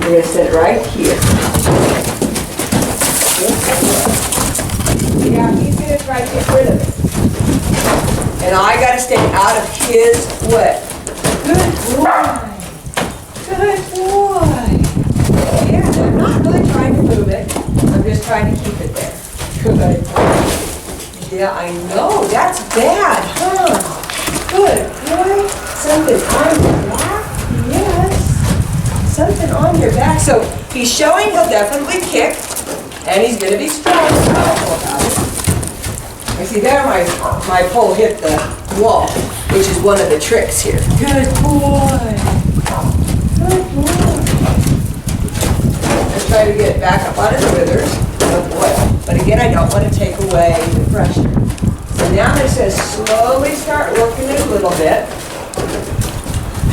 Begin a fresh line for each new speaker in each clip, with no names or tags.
We're going to set it right here. Yeah, he's going to try to get rid of it. And I got to stay out of his way. Good boy. Good boy. Yeah, I'm not really trying to move it. I'm just trying to keep it there. Good. Yeah, I know. That's bad, huh? Good boy. Something on your back? Yes. Something on your back. So he's showing he'll definitely kick, and he's going to be strong. I see there my pole hit the wall, which is one of the tricks here. Good boy. Good boy. Let's try to get it back up on his withers. Oh boy. But again, I don't want to take away the pressure. So now I'm just going to slowly start working it a little bit.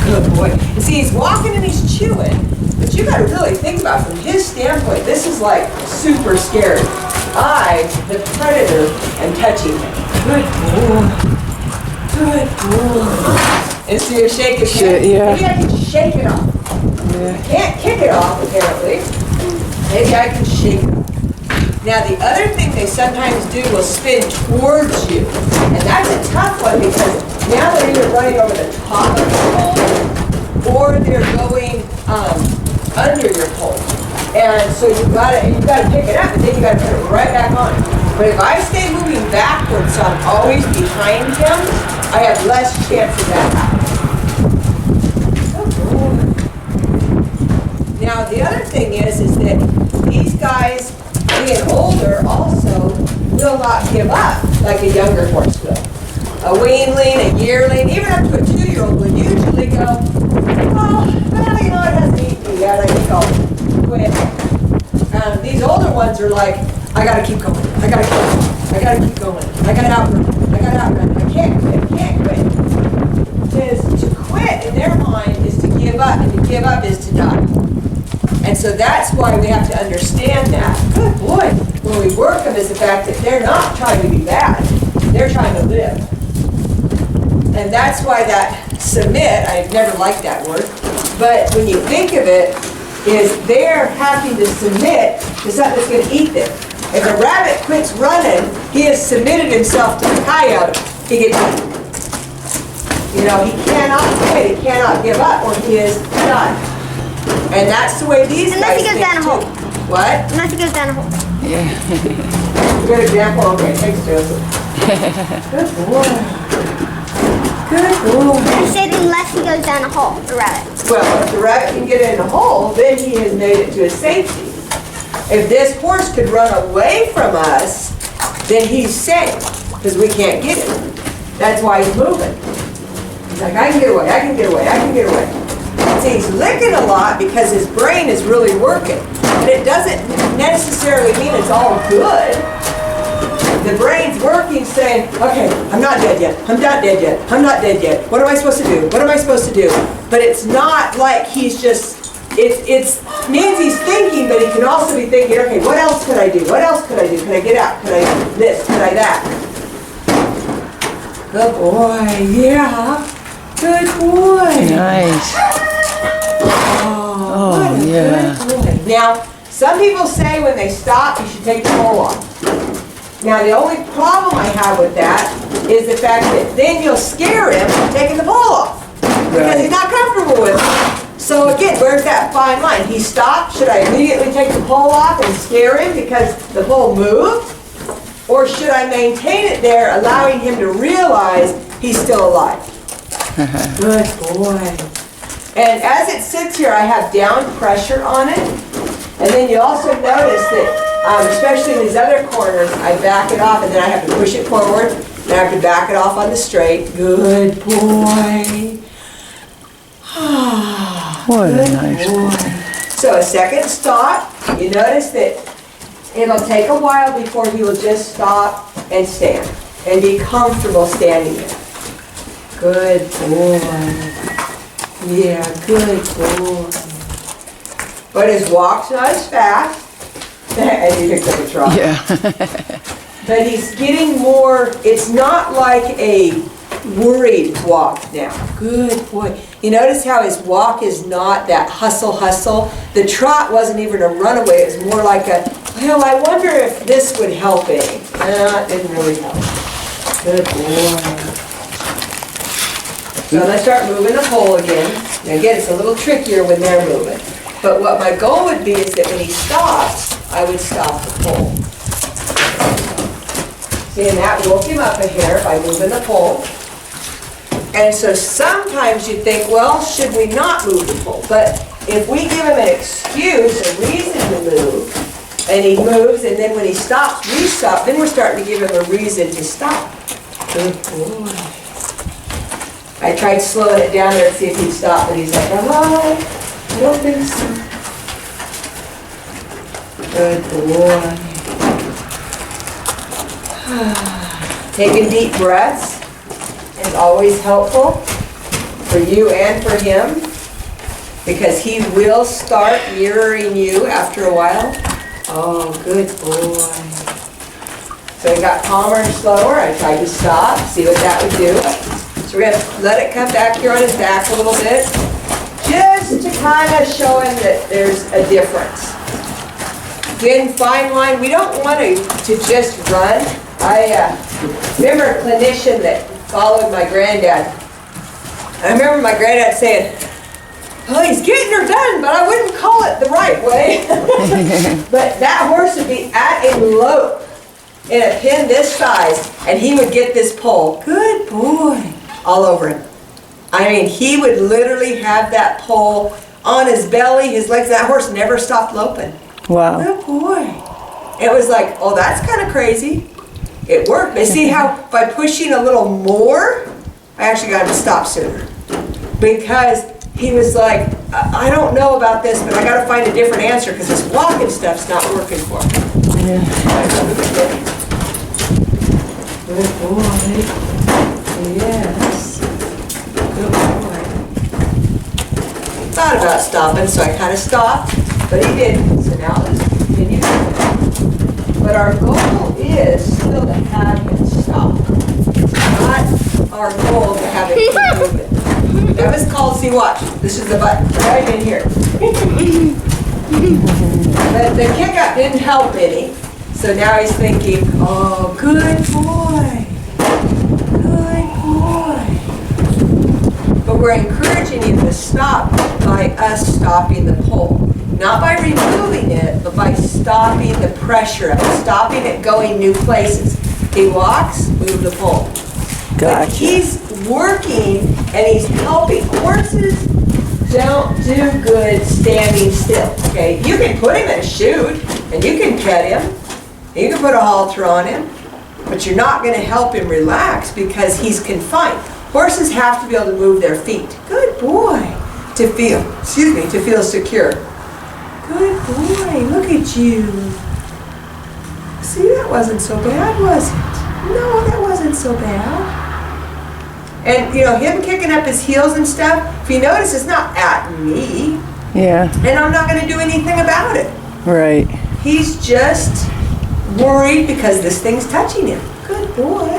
Good boy. You see, he's walking and he's chewing, but you got to really think about from his standpoint, this is like super scary. I, the predator, am touching him. Good boy. Good boy. And so you're shaking it.
Yeah.
Maybe I can shake it off. I can't kick it off, apparently. Maybe I can shake it off. Now, the other thing they sometimes do will spin towards you. And that's a tough one because now they're either running over the top of the pole or they're going under your pole. And so you've got to pick it up and then you got to put it right back on. But if I stay moving backwards, so I'm always behind him, I have less chance of that happening. Now, the other thing is that these guys, being older, also will not give up like a younger horse will. A weanling, a yearling, even up to a 2-year-old will usually go, oh, well, you know, it hasn't eaten me yet, I think I'll quit. These older ones are like, I gotta keep going, I gotta keep going, I gotta keep going, I gotta outrun, I can't quit. Because to quit in their mind is to give up, and to give up is to die. And so that's why we have to understand that. Good boy. When we work them is the fact that they're not trying to be bad. They're trying to live. And that's why that submit, I've never liked that word, but when you think of it, is they're having to submit to something that's going to eat them. If a rabbit quits running, he has submitted himself to the coyote. He gets eaten. You know, he cannot quit, he cannot give up, or he is done. And that's the way these guys think too. Unless he goes down a hole. What?
Unless he goes down a hole. Yeah.
Good example. Okay, thanks, Joseph. Good boy. Good boy.
I said unless he goes down a hole, the rabbit.
Well, if the rabbit can get in a hole, then he has made it to his safety. If this horse could run away from us, then he's safe, because we can't get him. That's why he's moving. He's like, I can get away, I can get away, I can get away. See, he's licking a lot because his brain is really working. But it doesn't necessarily mean it's all good. The brain's working saying, okay, I'm not dead yet, I'm not dead yet, I'm not dead yet. What am I supposed to do? What am I supposed to do? But it's not like he's just, it means he's thinking, but he can also be thinking, okay, what else could I do? What else could I do? Can I get out? Could I this? Could I that? Good boy, yeah. Good boy.
Nice.
Oh,
yeah.
Good boy. Now, some people say when they stop, you should take the pole off. Now, the only problem I have with that is the fact that then you'll scare him from taking the pole off because he's not comfortable with it. So again, where's that fine line? He stopped. Should I immediately take the pole off and scare him because the pole moved? Or should I maintain it there, allowing him to realize he's still alive? Good boy. And as it sits here, I have down pressure on it. And then you also notice that, especially in these other corners, I back it off and then I have to push it forward. Then I have to back it off on the straight. Good boy.
What a nice boy.
So a second stop, you notice that it'll take a while before he will just stop and stand and be comfortable standing there. Good boy. Yeah, good boy. But his walk's not as fast. And he picked up a trot.
Yeah.
But he's getting more, it's not like a worried walk now. Good boy. You notice how his walk is not that hustle. The trot wasn't even a runaway. It was more like a, well, I wonder if this would help any. It didn't really help. Good boy. So I'm going to start moving the pole again. Now again, it's a little trickier when they're moving. But what my goal would be is that when he stops, I would stop the pole. See, and that woke him up a hair by moving the pole. And so sometimes you think, well, should we not move the pole? But if we give him an excuse, a reason to move, and he moves, and then when he stops, we stop, then we're starting to give him a reason to stop. Good boy. I tried slowing it down there to see if he'd stop, but he's like, oh, I don't think so. Good boy. Taking deep breaths is always helpful for you and for him, because he will start mirroring you after a while. Oh, good boy. So he got calmer and slower. I tried to stop, see what that would do. So we're going to let it come back here on his back a little bit, just to kind of show him that there's a difference. Again, fine line. We don't want to just run. I remember a clinician that followed my granddad. I remember my granddad saying, well, he's getting her done, but I wouldn't call it the right way. But that horse would be at a lope in a pen this size, and he would get this pole. Good boy. All over him. I mean, he would literally have that pole on his belly, his legs. That horse never stopped loping.
Wow.
Good boy. It was like, oh, that's kind of crazy. It worked. But see how by pushing a little more, I actually got him to stop sooner. Because he was like, I don't know about this, but I got to find a different answer because this walking stuff's not working for me.
Yeah.
Good boy. Yes. Good boy. Thought about stopping, so I kind of stopped, but he didn't. So now let's continue. But our goal is still to have him stop. Not our goal to have him keep moving. That was called, see, watch. This is the button right in here. The kick up didn't help any. So now he's thinking, oh, good boy. But we're encouraging him to stop by us stopping the pole. Not by removing it, but by stopping the pressure of it, stopping it going new places. He walks, move the pole.
Gotcha.
But he's working and he's helping. Horses don't do good standing still, okay? You can put him in a chute and you can pet him. You can put a halter on him, but you're not going to help him relax because he's confined. Horses have to be able to move their feet. Good boy. To feel secure. Good boy. Look at you. See, that wasn't so bad, was it? No, that wasn't so bad. And, you know, him kicking up his heels and stuff, if you notice, it's not at me.
Yeah.
And I'm not going to do anything about it.
Right.
He's just worried because this thing's touching him. Good boy.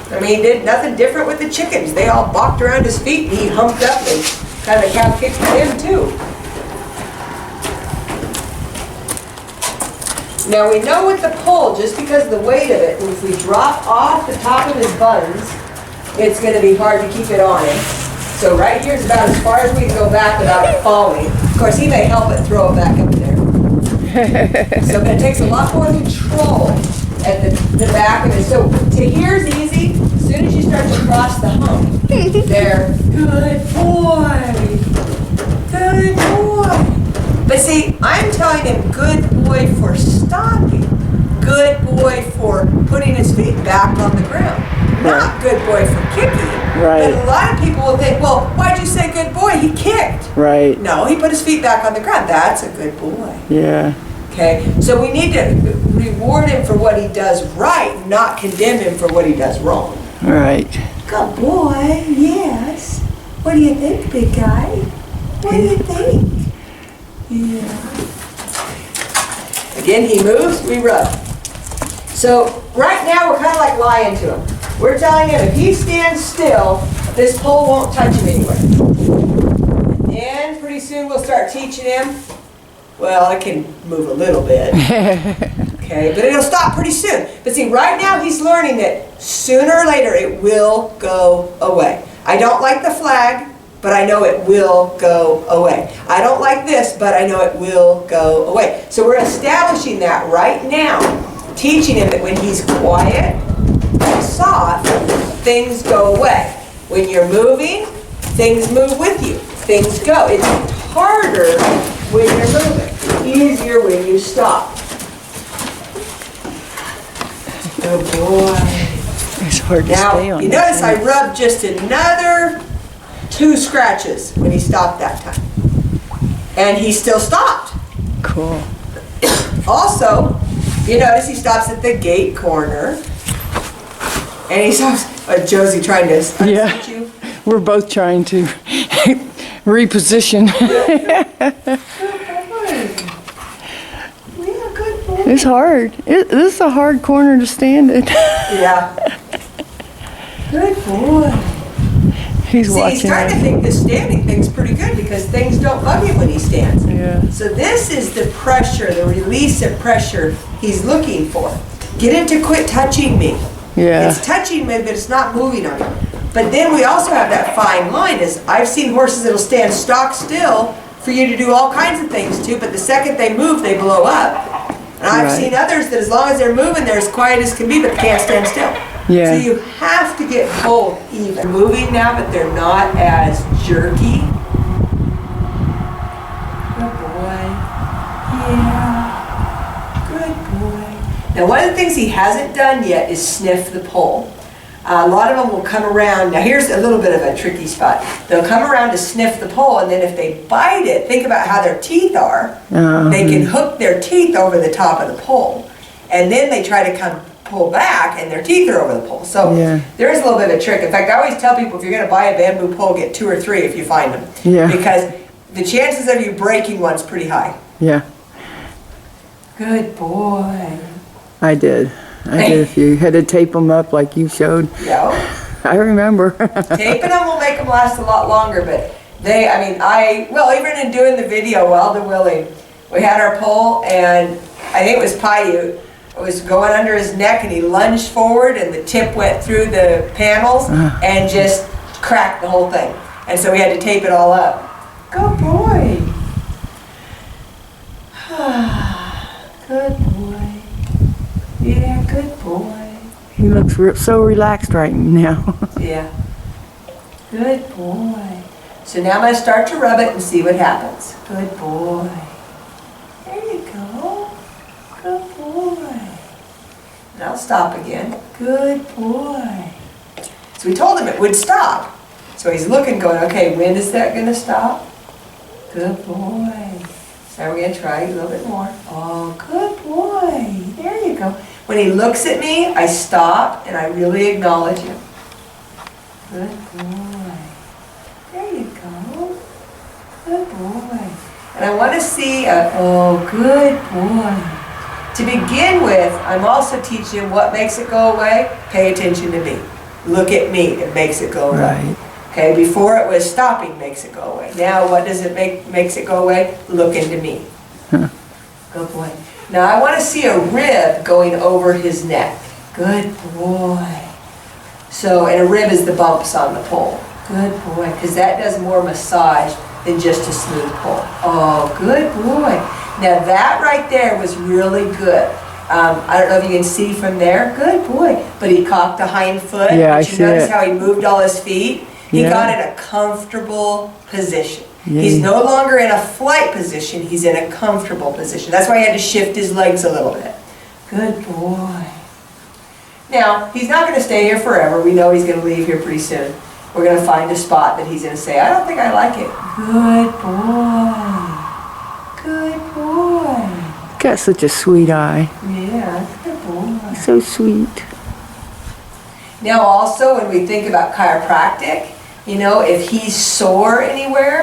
I mean, he did nothing different with the chickens. They all balked around his feet and he humped up and kind of calf kicked him too. Now we know with the pole, just because of the weight of it, if we drop off the top of his buns, it's going to be hard to keep it on him. So right here is about as far as we can go back without it falling. Of course, he may help it throw it back up there. So but it takes a lot more control at the back of it. So to here is easy. As soon as you start to cross the hump, there. Good boy. Good boy. But see, I'm telling him good boy for stopping. Good boy for putting his feet back on the ground. Not good boy for kicking.
Right.
But a lot of people will think, well, why'd you say good boy? He kicked.
Right.
No, he put his feet back on the ground. That's a good boy.
Yeah.
Okay, so we need to reward him for what he does right, not condemn him for what he does wrong.
Right.
Good boy, yes. What do you think, big guy? What do you think? Yeah. Again, he moves, we rub. So right now we're kind of like lying to him. We're telling him if he stands still, this pole won't touch him anywhere. pretty soon we'll start teaching him. Well, it can move a little bit. Okay, but it'll stop pretty soon. But see, right now he's learning that sooner or later it will go away. I don't like the flag, but I know it will go away. I don't like this, but I know it will go away. So we're establishing that right now, teaching him that when he's quiet and soft, things go away. When you're moving, things move with you. Things go. It's harder when you're moving. Easier when you stop. Good boy.
It's hard to
Now,
stay on.
you notice I rubbed just another 2 scratches when he stopped that time. And he still stopped.
Cool.
Also, you notice he stops at the gate corner. And he stops. Josie trying to unseat you.
We're both trying to reposition. It's hard. This is a hard corner to stand in.
Yeah. Good boy.
He's
See,
watching
he's starting to
us.
think this standing thing's pretty good because things don't bug him when he stands.
Yeah.
So this is the pressure, the release of pressure he's looking for. Get him to quit touching me.
Yeah.
It's touching me, but it's not moving on him. But then we also have that fine line. Is I've seen horses that'll stand stock still for you to do all kinds of things to, but the second they move, they blow up. And I've
Right.
seen others that as long as they're moving, they're as quiet as can be, but can't stand still.
Yeah.
So you have to get both even. Moving now, but they're not as jerky. Good boy. Yeah. Good boy. Now one of the things he hasn't done yet is sniff the pole. A lot of them will come around. Now here's a little bit of a tricky spot. They'll come around to sniff the pole, and then if they bite it, think about how their teeth are. They can hook their teeth over the top of the pole. And then they try to come pull back, and their teeth are over the pole. So
Yeah.
there is a little bit of a trick. In fact, I always tell people if you're going to buy a bamboo pole, get 2 or 3 if you find them.
Yeah.
Because the chances of you breaking one's pretty high.
Yeah.
Good boy.
I did. I did a few. Had to tape them up like you showed.
Yeah.
I remember.
Taping them will make them last a lot longer, but well, even in doing the video, Wilder Willing, we had our pole, and I think it was Paiute. It was going under his neck, and he lunged forward, and the tip went through the panels and just cracked the whole thing. And so we had to tape it all up. Good boy. Good boy. Yeah, good boy.
He looks so relaxed right now.
Yeah. Good boy. So now I'm going to start to rub it and see what happens. Good boy. There you go. Good boy. And I'll stop again. Good boy. So we told him it would stop. So he's looking, going, okay, when is that going to stop? Good boy. So we're going to try a little bit more. Oh, good boy. There you go. When he looks at me, I stop and I really acknowledge him. Good boy. There you go. Good boy. And I want to see oh, good boy. To begin with, I'm also teaching him what makes it go away. Pay attention to me. Look at me. It makes it go away.
Right.
Okay, before it was stopping makes it go away. Now what does it makes it go away? Look into me.
Huh.
Good boy. Now I want to see a rib going over his neck. Good boy. So, and a rib is the bumps on the pole. Good boy, because that does more massage than just a smooth pole. Oh, good boy. Now that right there was really good. I don't know if you can see from there. Good boy. But he cocked the hind foot.
Yeah, I
Did you
see
notice
it.
how he moved all his feet? He
Yeah.
got in a comfortable position.
Yeah.
He's no longer in a flight position, he's in a comfortable position. That's why he had to shift his legs a little bit. Good boy. Now, he's not going to stay here forever. We know he's going to leave here pretty soon. We're going to find a spot that he's going to say, I don't think I like it. Good boy. Good boy.
Got such a sweet eye.
Yeah, good boy.
So sweet.
Now also, when we think about chiropractic, you know, if he's sore anywhere,